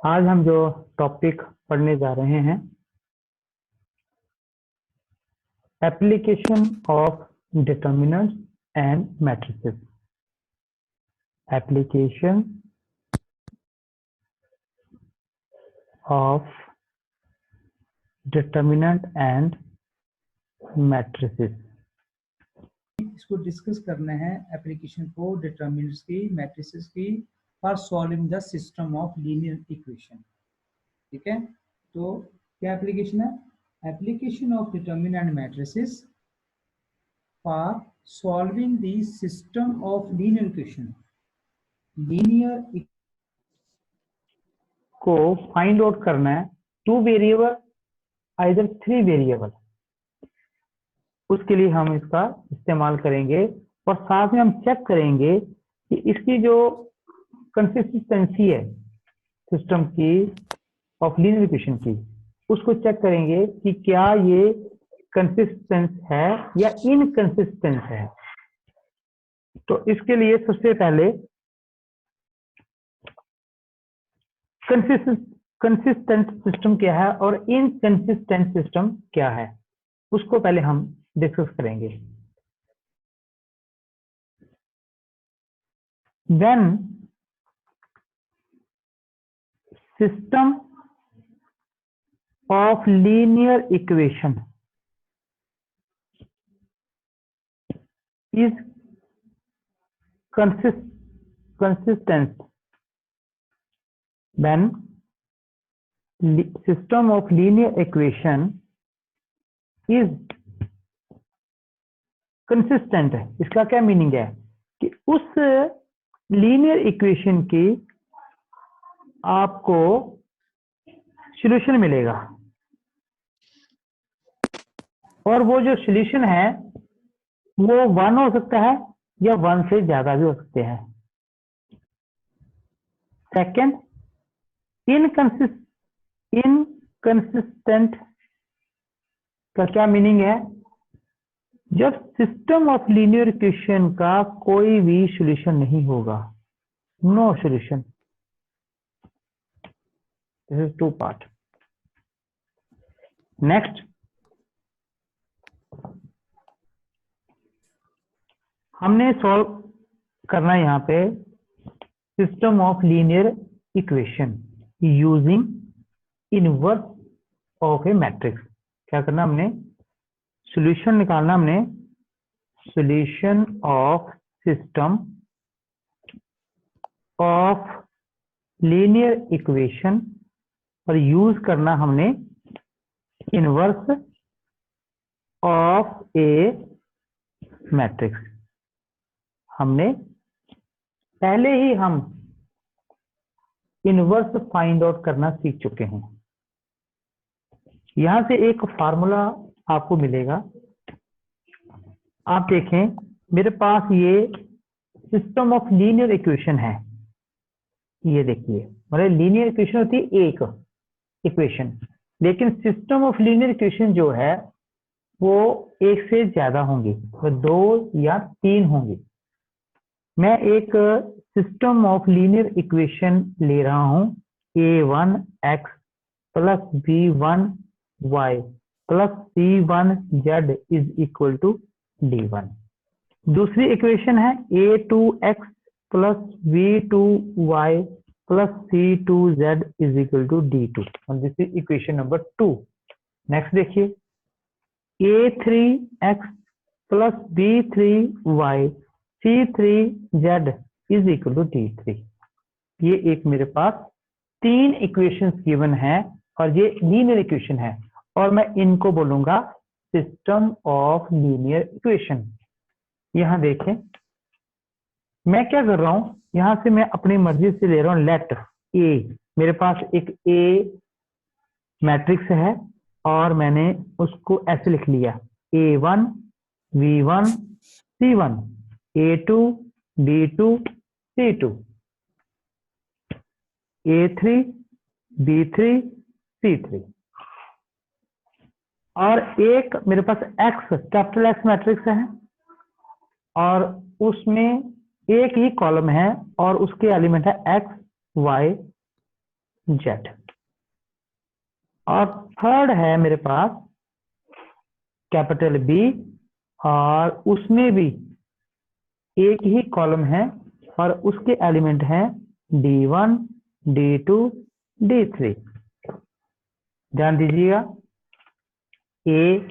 आज हम जो टॉपिक पढ़ने जा रहे हैं, application of determinants and matrices. Application of determinant and matrices. इसको डिस्कस करना है एप्लीकेशन को डिटर्मिनेंट्स की, मैट्रिसेस की for solving the system of linear equation. ठीक है, तो क्या एप्लीकेशन है? Application of determinant matrices for solving the system of linear equation. Linear को फाइंड आउट करना है, 2 वेरिएबल आइदर 3 वेरिएबल। उसके लिए हम इसका इस्तेमाल करेंगे और साथ में हम चेक करेंगे कि इसकी जो कंसिस्टेंसी है सिस्टम की ऑफ लीनियर इक्वेशन की, उसको चेक करेंगे कि क्या ये कंसिस्टेंट है या इनकंसिस्टेंट है। तो इसके लिए सबसे पहले कंसिस्टेंट सिस्टम क्या है और इनकंसिस्टेंट सिस्टम क्या है, उसको पहले हम डिस्कस करेंगे। When system of linear equation is consistent, when system of linear equation is consistent है, इसका क्या मीनिंग है कि उस लीनियर इक्वेशन की आपको सॉल्यूशन मिलेगा और वो जो सॉल्यूशन है वो 1 हो सकता है या 1 से ज्यादा भी हो सकते हैं। सेकंड, इनकंसिस्टेंट का क्या मीनिंग है? जब सिस्टम ऑफ लीनियर इक्वेशन का कोई भी सॉल्यूशन नहीं होगा, no solution. This is 2 part. Next, हमने सॉल्व करना है यहाँ पे system of linear equation using inverse of A matrix. क्या करना हमने? सॉल्यूशन निकालना हमने, solution of system of linear equation और यूज करना हमने इनवर्स ऑफ ए मैट्रिक्स। हमने पहले ही हम इनवर्स फाइंड आउट करना सीख चुके हैं। यहां से एक फार्मूला आपको मिलेगा। आप देखें, मेरे पास ये सिस्टम ऑफ लीनियर इक्वेशन है। ये देखिए, मतलब लीनियर इक्वेशन होती है एक इक्वेशन, लेकिन सिस्टम ऑफ लीनियर इक्वेशन जो है वो एक से ज्यादा होंगी, वो 2 या 3 होंगी। मैं एक सिस्टम ऑफ लीनियर इक्वेशन ले रहा हूं, a1x plus b1y plus c1z is equal to d1। दूसरी इक्वेशन है a2x plus b2y plus c2z is equal to d2, और this is equation number 2। Next देखिए, a3x plus b3y c3z is equal to d3। ये एक मेरे पास 3 equations given है और ये लीनियर इक्वेशन है और मैं इनको बोलूंगा सिस्टम ऑफ लीनियर इक्वेशन। यहां देखें, मैं क्या कर रहा हूं, यहां से मैं अपनी मर्जी से ले रहा हूं लेट ए। मेरे पास एक ए मैट्रिक्स है और मैंने उसको ऐसे लिख लिया, a1 v1 c1 a2 b2 c2 a3 b3 c3। और एक मेरे पास x कैपिटल X मैट्रिक्स है और उसमें एक ही कॉलम है और उसके एलिमेंट है x y जेड। और थर्ड है मेरे पास कैपिटल बी, और उसमें भी एक ही कॉलम है और उसके एलिमेंट हैं D1, D2, D3। ध्यान दीजिएगा, ए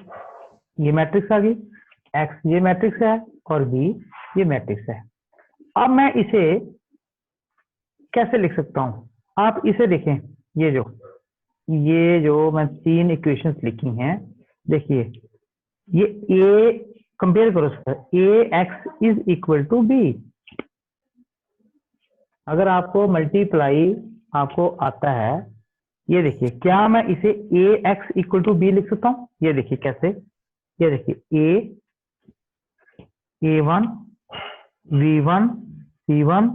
ये मैट्रिक्स आ गई, एक्स ये मैट्रिक्स है और बी ये मैट्रिक्स है। अब मैं इसे कैसे लिख सकता हूं? आप इसे देखें, ये जो मैं 3 इक्वेशंस लिखी हैं, देखिए ये ए कंपेयर करो sir, A X is equal to B. अगर आपको मल्टीप्लाई आपको आता है, ये देखिए, क्या मैं इसे ए एक्स इक्वल टू बी लिख सकता हूं? ये देखिए कैसे, ये देखिए A1 V1 C1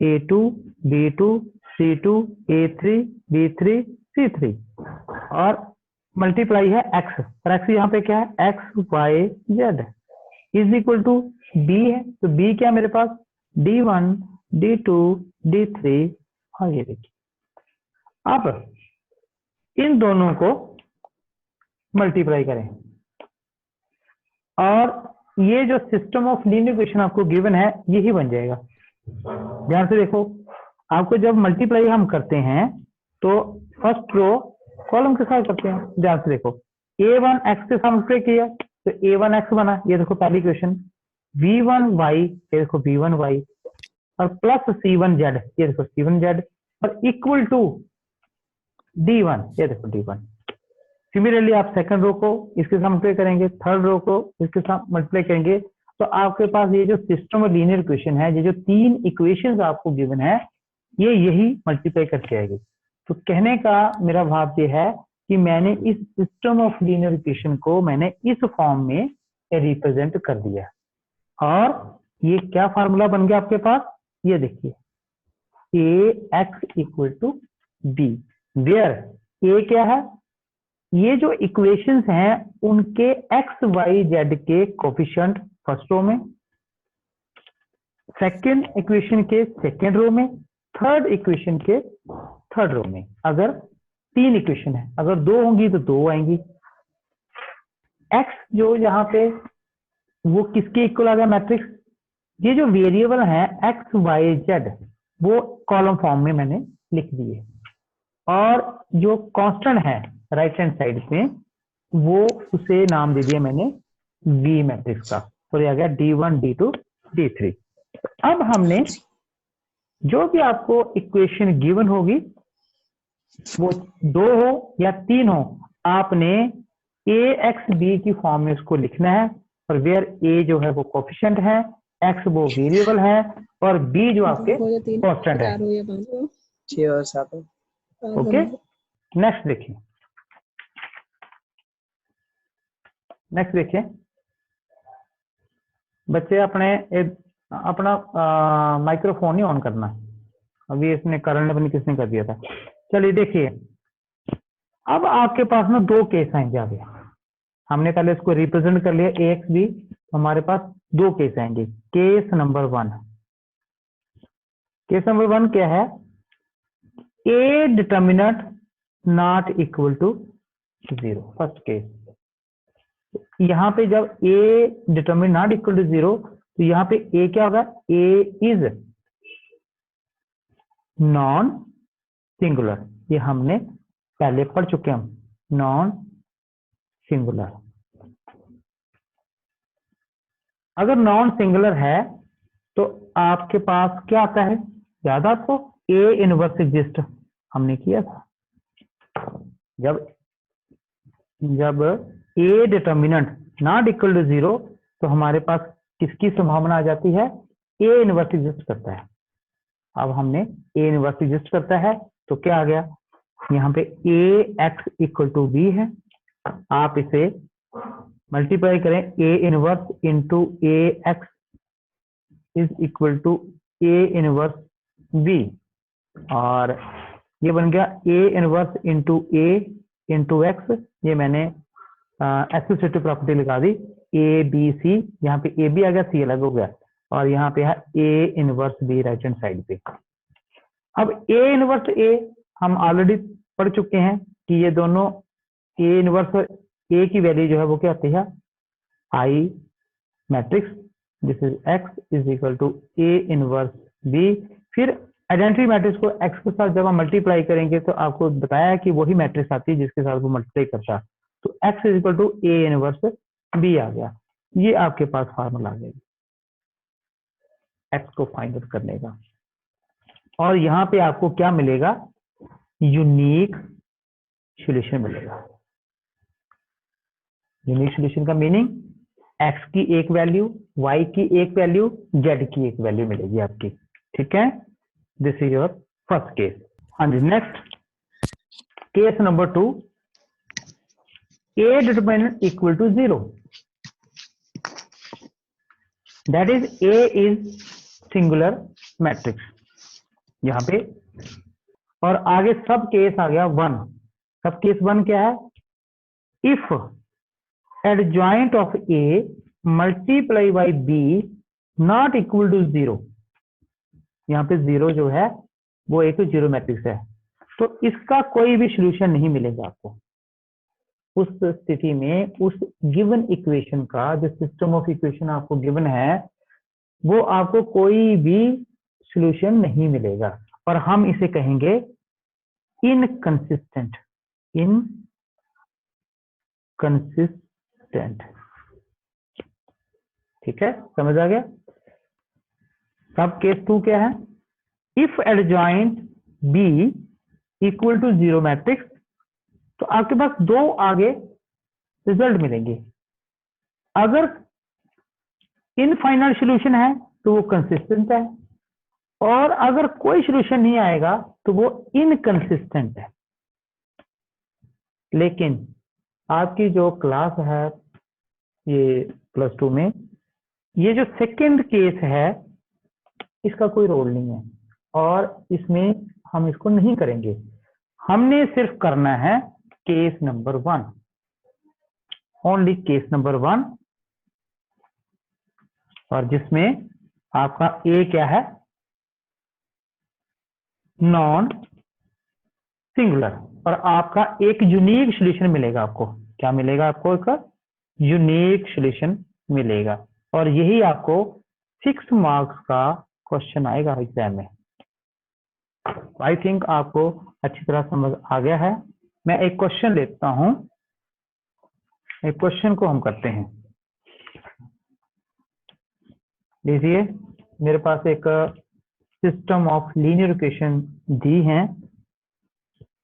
A2 B2 C2 A3 B3 C3, और मल्टीप्लाई है एक्स, और एक्स यहाँ पे क्या है, X Y Z is equal to B है। तो बी क्या मेरे पास, D1 D2 D3, और ये देखिए अब इन दोनों को मल्टीप्लाई करें, और ये जो सिस्टम ऑफ लीनियर इक्वेशन आपको गिवन है यही बन जाएगा। ध्यान से देखो, आपको जब मल्टीप्लाई हम करते हैं तो फर्स्ट रो कॉलम के साथ करते हैं। ध्यान से देखो, A1 x के साथ मल्टीप्लाई किया तो A1 x बना, ये देखो पहली इक्वेशन। V1 y, ये देखो V1 y, और प्लस C1 z, ये देखो C1 z, और इक्वल टू D1, ये देखो D1। सिमिलरली आप सेकंड रो को इसके साथ मल्टीप्लाई करेंगे, थर्ड रो को इसके साथ मल्टीप्लाई करेंगे, तो आपके पास ये जो सिस्टम ऑफ लीनियर इक्वेशन है, ये जो 3 इक्वेशंस आपको गिवन है, ये यही मल्टीप्लाई करके आएगी। तो कहने का मेरा भाव ये है कि मैंने इस सिस्टम ऑफ लीनियर इक्वेशन को मैंने इस फॉर्म में रिप्रेजेंट कर दिया, और ये क्या फार्मूला बन गया आपके पास, ये देखिए A x equal to B, where A क्या है, ये जो इक्वेशंस हैं उनके एक्स वाई जेड के कोफिशिएंट फर्स्ट रो में, सेकंड इक्वेशन के सेकंड रो में, थर्ड इक्वेशन के थर्ड रो में। अगर 3 इक्वेशन है, अगर 2 होंगी तो 2 आएंगी। एक्स जो यहाँ पे वो किसके इक्वल आ गया, मैट्रिक्स। ये जो वेरिएबल है एक्स वाई जेड वो कॉलम फॉर्म में मैंने लिख दिए, और जो कांस्टेंट है राइट हैंड साइड में वो उसे नाम दे दिया मैंने वी मैट्रिक्स का, तो ये आ गया D1 D2 D3। अब हमने जो भी आपको इक्वेशन गिवन होगी वो 2 हो या 3 हो, आपने ए एक्स बी की फॉर्म में उसको लिखना है, और वेयर ए जो है वो कोफिशिएंट है, एक्स वो वेरिएबल है, और बी जो आपके कांस्टेंट है। 6 और 7। ओके, नेक्स्ट देखिए, नेक्स्ट देखिए बच्चे, अपना माइक्रोफोन ही ऑन करना। अभी इसने करण ने किसने कर दिया था। चलिए देखिए, अब आपके पास ना 2 केस आएंगे आगे। हमने पहले इसको रिप्रेजेंट कर लिया ए एक्स बी, हमारे पास 2 केस आएंगे। केस नंबर 1, केस नंबर 1 क्या है, A determinant not equal to 0। First case, यहाँ पे जब A determinant not equal to 0 तो यहाँ पे ए क्या होगा, ए इज नॉन सिंगुलर। ये हमने पहले पढ़ चुके हैं, हम नॉन सिंगुलर। अगर नॉन सिंगुलर है तो आपके पास क्या आता है, याद आपको ए इनवर्स एग्जिस्ट हमने किया था। जब A determinant not equal to 0 तो हमारे पास किसकी संभावना आ जाती है, ए इनवर्स एग्जिस्ट करता है। अब हमने ए इनवर्स एग्जिस्ट करता है तो क्या आ गया, यहाँ पे A x equal to B है। आप इसे मल्टीप्लाई करें, A inverse into A X is equal to A inverse B, और ये बन गया A inverse into A into X. ये मैंने एसोसिएटिव प्रॉपर्टी लगा दी, ए बी सी, यहाँ पे ए बी आ गया, सी अलग हो गया, और यहाँ पे है A inverse B right hand side पे। अब ए इनवर्स ए हम ऑलरेडी पढ़ चुके हैं कि ये दोनों ए इनवर्स और ए की वैल्यू जो है वो क्या होती है, I matrix, this is x is equal to A inverse B. फिर आइडेंटिटी मैट्रिक्स को एक्स के साथ जब हम मल्टीप्लाई करेंगे तो आपको बताया है कि वही मैट्रिक्स आती है जिसके साथ वो मल्टीप्लाई करता है, तो x is equal to A inverse B आ गया। ये आपके पास फार्मूला आ गया एक्स को फाइंड आउट करने का। और यहाँ पे आपको क्या मिलेगा, यूनिक सॉल्यूशन मिलेगा। यूनिक सॉल्यूशन का मीनिंग एक्स की एक वैल्यू, वाई की एक वैल्यू, जेड की एक वैल्यू मिलेगी आपकी। ठीक है, this is your first case. हाँ जी, next case number 2, A determinant equal to 0, that is A is singular matrix यहां पे। और आगे सब केस आ गया 1। सब केस 1 क्या है, if adjoint of A multiply by B not equal to 0। यहाँ पे 0 जो है वो एक जीरो मैट्रिक्स है, तो इसका कोई भी सॉल्यूशन नहीं मिलेगा आपको। उस स्थिति में उस गिवन इक्वेशन का, जो सिस्टम ऑफ इक्वेशन आपको गिवन है, वो आपको कोई भी सॉल्यूशन नहीं मिलेगा, और हम इसे कहेंगे इनकंसिस्टेंट। इनकंसिस्टेंट, ठीक है, समझ आ गया। सब केस 2 क्या है, if adjoint B equal to 0 matrix, तो आपके पास 2 आगे रिजल्ट मिलेंगे। अगर इनफाइनाइट सॉल्यूशन है तो वो कंसिस्टेंट है, और अगर कोई सॉल्यूशन नहीं आएगा तो वो इनकंसिस्टेंट है। लेकिन आपकी जो क्लास है ये +2 में, ये जो सेकंड केस है इसका कोई रोल नहीं है, और इसमें हम इसको नहीं करेंगे। हमने सिर्फ करना है case number 1, only case number 1, और जिसमें आपका ए क्या है, नॉन सिंगुलर, और आपका एक यूनिक सॉल्यूशन मिलेगा आपको। क्या मिलेगा आपको, एक यूनिक सॉल्यूशन मिलेगा, और यही आपको 6 मार्क्स का क्वेश्चन आएगा एग्जाम में। आई थिंक आपको अच्छी तरह समझ आ गया है। मैं एक क्वेश्चन लेता हूं, एक क्वेश्चन को हम करते हैं। लीजिए, मेरे पास एक सिस्टम ऑफ लीनियर इक्वेशन दी है,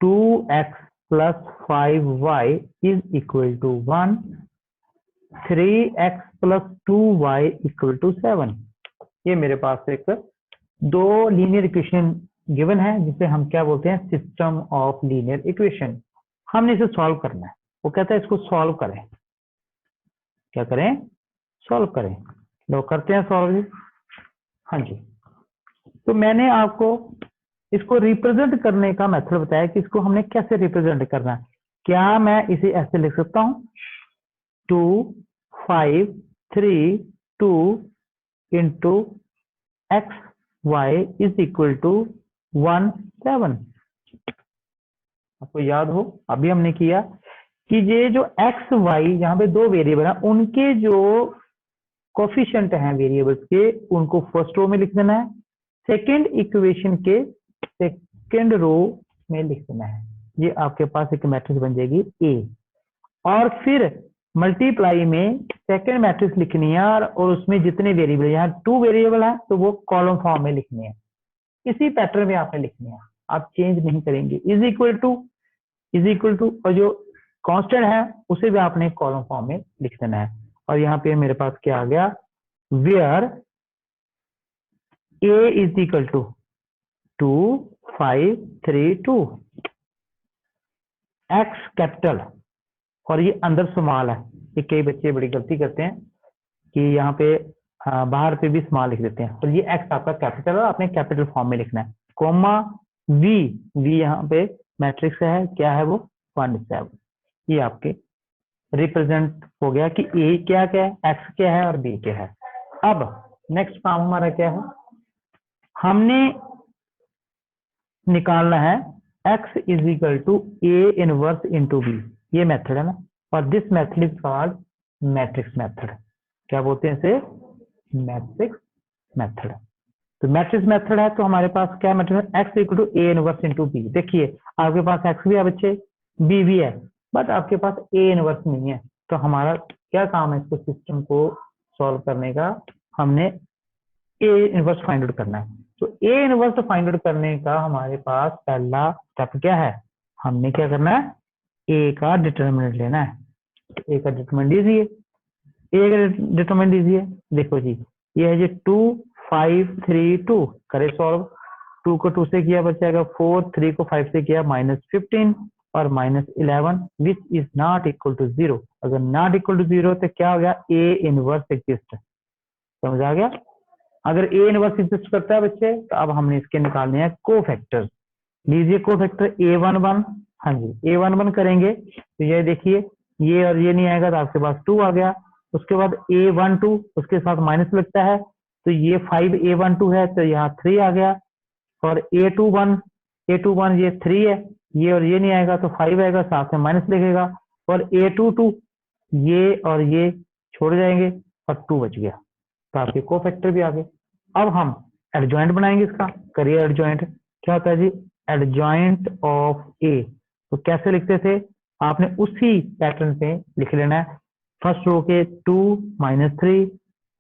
2x + 5y is equal to 1, 3x + 2y equal to 7। ये मेरे पास एक 2 लीनियर इक्वेशन गिवन है, जिसे हम क्या बोलते हैं, सिस्टम ऑफ लीनियर इक्वेशन। हमने इसे सॉल्व करना है। वो कहता है इसको सॉल्व करें। क्या करें, सॉल्व करें। लोग करते हैं सॉल्व। हाँ जी, तो मैंने आपको इसको रिप्रेजेंट करने का मेथड बताया कि इसको हमने कैसे रिप्रेजेंट करना है। क्या मैं इसे ऐसे लिख सकता हूं, 2 5 3 2 into x y is equal to 1 7। आपको याद हो अभी हमने किया कि ये जो x y यहाँ पे 2 वेरिएबल है, उनके जो कोफिशिएंट हैं वेरिएबल्स के, उनको फर्स्ट रो में लिख देना है, सेकंड इक्वेशन के सेकंड रो में लिख देना है। ये आपके पास एक मैट्रिक्स बन जाएगी A, और फिर मल्टीप्लाई में सेकंड मैट्रिक्स लिखनी है, और उसमें जितने वेरिएबल, यहाँ 2 वेरिएबल है तो वो कॉलम फॉर्म में लिखनी है। इसी पैटर्न में आपने लिखनी है, आप चेंज नहीं करेंगे। इज इक्वल टू और जो कांस्टेंट है उसे भी आपने कॉलम फॉर्म में लिख देना है। और यहाँ पे मेरे पास क्या आ गया, where a is equal to 2 5 3 2, x capital, और ये अंदर स्मॉल है। ये कई बच्चे बड़ी गलती करते हैं कि यहाँ पे बाहर पे भी स्मॉल लिख देते हैं, और ये x आपका कैपिटल है, आपने कैपिटल फॉर्म में लिखना है। कोमा v यहाँ पे मैट्रिक्स है, क्या है वो 1 7। ये आपके रिप्रेजेंट हो गया कि a क्या क्या है, x क्या है और b क्या है। अब नेक्स्ट काम हमारा क्या है, हमने निकालना है x is equal to A inverse into B, ये मेथड है ना, और this method is called matrix method. क्या बोलते हैं इसे? Matrix method. तो मैट्रिक्स मेथड है तो हमारे पास क्या मेथड है? x equal to A inverse into B. देखिए आपके पास x भी है बच्चे, b भी है, बट आपके पास a इनवर्स नहीं है। तो हमारा क्या काम है? इसको सिस्टम को सॉल्व करने का, हमने a इनवर्स फाइंड आउट करना है। तो a इनवर्स फाइंड आउट करने का हमारे पास पहला स्टेप क्या है? हमने क्या करना है? a का डिटरमिनेंट लेना है। a का डिटरमिनेंट लीजिए, a का डिटरमिनेंट लीजिए। देखो जी, ये है जी 2 5 3 2, करे सॉल्व। 2 को 2 से किया बचेगा 4, 3 को 5 से किया -15 और -11 which is not equal to 0। अगर नॉट इक्वल टू 0 तो क्या हो गया? a inverse exist. समझ आ गया? अगर a इनवर्स एग्जिस्ट करता है बच्चे, तो अब हमने इसके निकालने हैं कोफैक्टर। लीजिए कोफैक्टर a11, हाँ जी a11 करेंगे तो ये देखिए, ये और ये नहीं आएगा तो आपके पास 2 आ गया। उसके बाद a12, उसके साथ माइनस लगता है तो ये 5a12 है तो यहाँ 3 आ गया। और a21 ये 3 है, ये और ये नहीं आएगा तो 5 आएगा, साथ में माइनस लगेगा। और a22 ये और ये छोड़ जाएंगे और 2 बच गया, तो आपके कोफैक्टर भी आ गए। अब हम एडजॉइंट बनाएंगे इसका। करिए एडजॉइंट। क्या होता है जी? एडजॉइंट ऑफ ए। तो कैसे लिखते थे? आपने उसी पैटर्न पे लिख लेना है। फर्स्ट रो के 2 -3,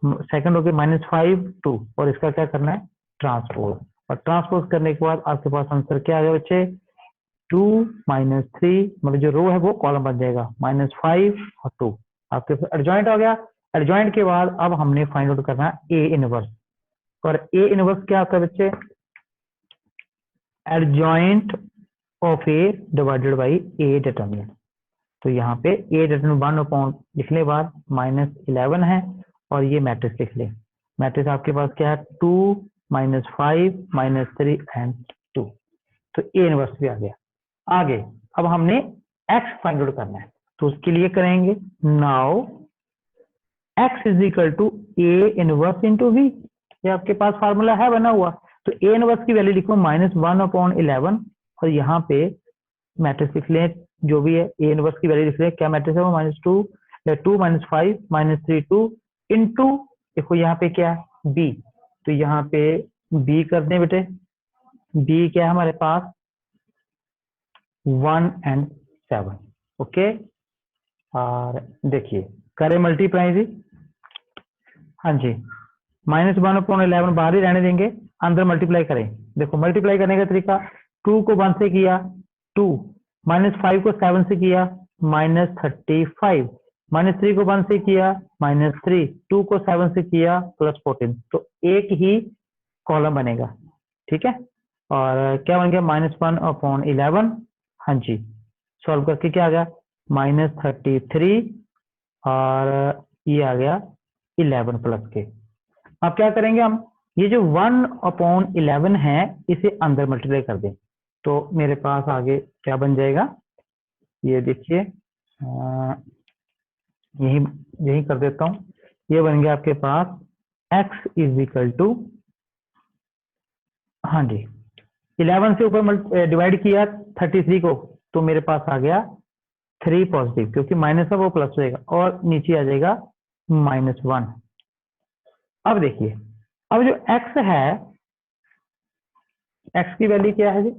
सेकंड रो के -5 2, और इसका क्या करना है? ट्रांसपोज। और ट्रांसपोज करने के बाद आपके पास आंसर क्या आ गया बच्चे? 2 -3, मतलब जो रो है वो कॉलम बन जाएगा, -5 और 2, आपके पास एडजॉइंट हो गया। एडजॉइंट के बाद अब हमने फाइंड आउट करना है ए इनवर्स। और ए इनवर्स क्या होता है बच्चे? Adjoint of A divided by A determinant. तो यहाँ पे ए डिटरमिनेंट 1 अपॉन लिखने के बाद -11 है, और ये मैट्रिक्स लिख ले। मैट्रिक्स आपके पास क्या है? 2 -5 -3 एंड 2। तो ए इनवर्स भी आ गया। आगे अब हमने x फाइंड आउट करना है, तो उसके लिए करेंगे now x is equal to A inverse into V. ये आपके पास फार्मूला है बना हुआ। तो ए इनवर्स की वैल्यू लिखो -1/11, और यहाँ पे मैट्रिक्स लिख लें जो भी है, ए इनवर्स की वैल्यू लिख लें। क्या मैट्रिक्स है वो? -2 2 -5 -3 2 इंटू, देखो यहाँ पे क्या है? b। तो यहाँ पे b कर दें बेटे। b क्या है हमारे पास? 1 and 7। ओके, और देखिए करें मल्टीप्लाई जी। हाँ जी, -1/11 बाहर ही रहने देंगे, अंदर मल्टीप्लाई करें। देखो मल्टीप्लाई करने का तरीका, 2 को 1 से किया 2, -5 को 7 से किया -35, -3 को 1 से किया -3, 2 को 7 से किया +14, तो एक ही कॉलम बनेगा। ठीक है, और क्या बन गया? -1/11। हाँ जी, सॉल्व करके क्या आ गया? -33, और ये आ गया 11 प्लस के। अब क्या करेंगे हम? ये जो 1/11 है इसे अंदर मल्टीप्लाई कर दें, तो मेरे पास आगे क्या बन जाएगा? ये देखिए, यही यही कर देता हूं। ये बन गया आपके पास x इज इक्वल टू, हाँ जी 11 से ऊपर डिवाइड किया 33 को, तो मेरे पास आ गया 3 पॉजिटिव, क्योंकि माइनस है वो प्लस होएगा, और नीचे आ जाएगा -1। अब देखिए, अब जो x है, x की वैल्यू क्या है जी?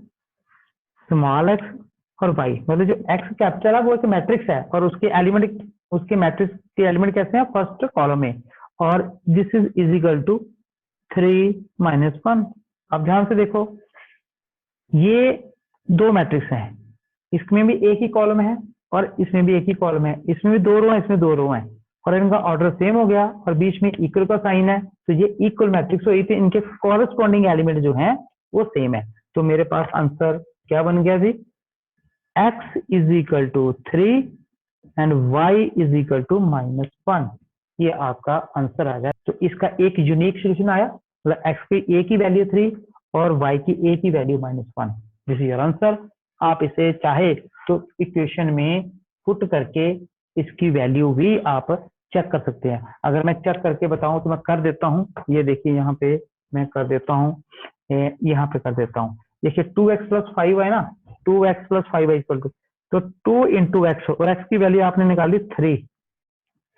स्मॉल x और y, मतलब जो x कैपिटल है वो एक मैट्रिक्स है, और उसके एलिमेंट, उसके मैट्रिक्स के एलिमेंट कैसे हैं? फर्स्ट कॉलम में, और दिस इज इक्वल टू 3 - 1। अब ध्यान से देखो, ये दो मैट्रिक्स हैं, इसमें भी एक ही कॉलम है और इसमें भी एक ही कॉलम है, इसमें भी 2 रो है, इसमें 2 रो है, और इनका ऑर्डर सेम हो गया, और बीच में इक्वल का साइन है, तो ये इक्वल मैट्रिक्स हुई थी, इनके कॉरेस्पॉन्डिंग एलिमेंट जो हैं वो सेम है। तो मेरे पास आंसर क्या बन गया जी? x is equal to 3 and y is equal to -1। ये आपका आंसर आ गया। तो इसका एक यूनिक सोल्यूशन आया, मतलब x की a की वैल्यू 3 और y की a की value -1। This is your answer. आप इसे चाहे तो इक्वेशन में पुट करके इसकी वैल्यू भी आप चेक कर सकते हैं। अगर मैं चेक करके बताऊं तो मैं कर देता हूं, ये देखिए यहाँ पे मैं कर देता हूं, यहाँ पे कर देता हूं। देखिए 2x + 5 है ना, 2x plus 5y equal to, तो 2 इंटू एक्स, और x की वैल्यू आपने निकाली 3,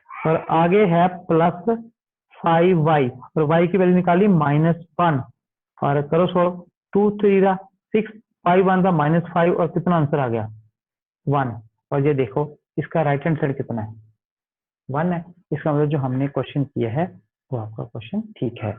और आगे है प्लस 5y, और y की वैल्यू निकाली -1, और करो सॉल्व, 2 3 6, 5 1 -5, और कितना आंसर आ गया 1। और ये देखो इसका राइट हैंड साइड कितना है 1 है, इसका मतलब जो हमने क्वेश्चन किया है वो आपका क्वेश्चन ठीक है।